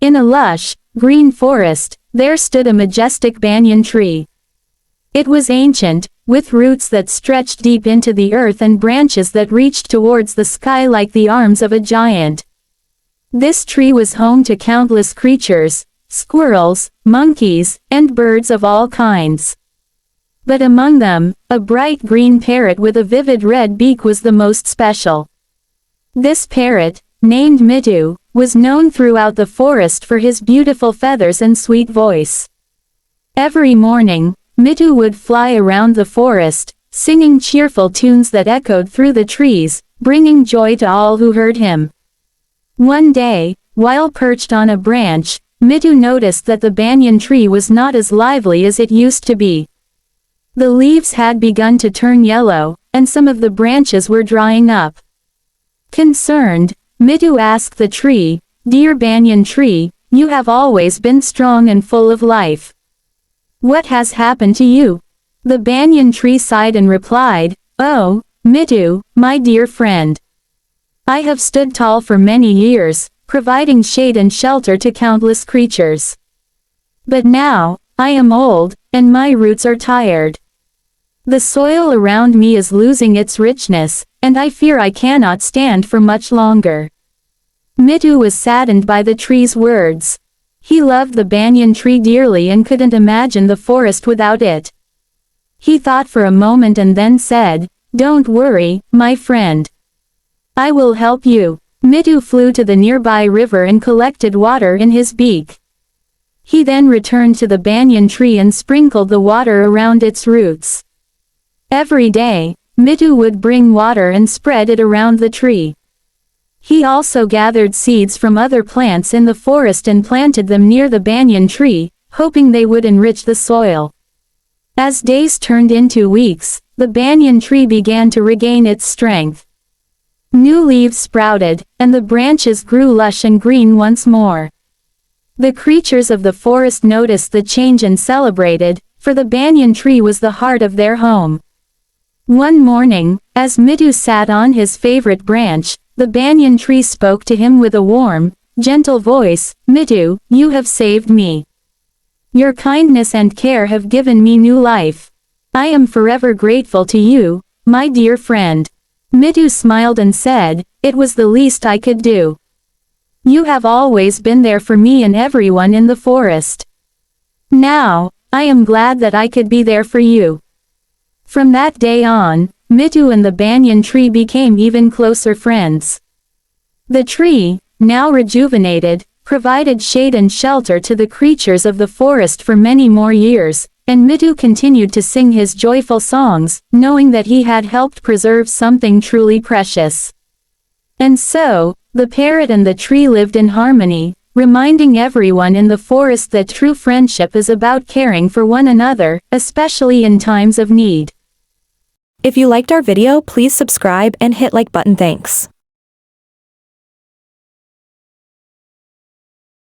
In a lush, green forest, there stood a majestic banyan tree. It was ancient, with roots that stretched deep into the earth and branches that reached towards the sky like the arms of a giant. This tree was home to countless creatures, squirrels, monkeys, and birds of all kinds. But among them, a bright green parrot with a vivid red beak was the most special. This parrot, named Mitthu, was known throughout the forest for his beautiful feathers and sweet voice. Every morning, Mitthu would fly around the forest, singing cheerful tunes that echoed through the trees, bringing joy to all who heard him. One day, while perched on a branch, Mitthu noticed that the banyan tree was not as lively as it used to be. The leaves had begun to turn yellow, and some of the branches were drying up. Concerned, Mitthu asked the tree, "Dear banyan tree, you have always been strong and full of life. What has happened to you?" The banyan tree sighed and replied, "Oh, Mitthu, my dear friend. I have stood tall for many years, providing shade and shelter to countless creatures. But now, I am old, and my roots are tired. The soil around me is losing its richness, and I fear I cannot stand for much longer." Mitthu was saddened by the tree's words. He loved the banyan tree dearly and couldn't imagine the forest without it. He thought for a moment and then said, "Don't worry, my friend. I will help you." Mitthu flew to the nearby river and collected water in his beak. He then returned to the banyan tree and sprinkled the water around its roots. Every day, Mitthu would bring water and spread it around the tree. He also gathered seeds from other plants in the forest and planted them near the banyan tree, hoping they would enrich the soil. As days turned into weeks, the banyan tree began to regain its strength. New leaves sprouted, and the branches grew lush and green once more. The creatures of the forest noticed the change and celebrated, for the banyan tree was the heart of their home. One morning, as Mitthu sat on his favorite branch, the banyan tree spoke to him with a warm, gentle voice, "Mitthu, you have saved me. Your kindness and care have given me new life. I am forever grateful to you, my dear friend." Mitthu smiled and said, "It was the least I could do. You have always been there for me and everyone in the forest. Now, I am glad that I could be there for you." From that day on, Mitthu and the banyan tree became even closer friends. The tree, now rejuvenated, provided shade and shelter to the creatures of the forest for many more years, and Mitthu continued to sing his joyful songs, knowing that he had helped preserve something truly precious. And so, the parrot and the tree lived in harmony, reminding everyone in the forest that true friendship is about caring for one another, especially in times of need. If you liked our video, please subscribe and hit like button. Thanks.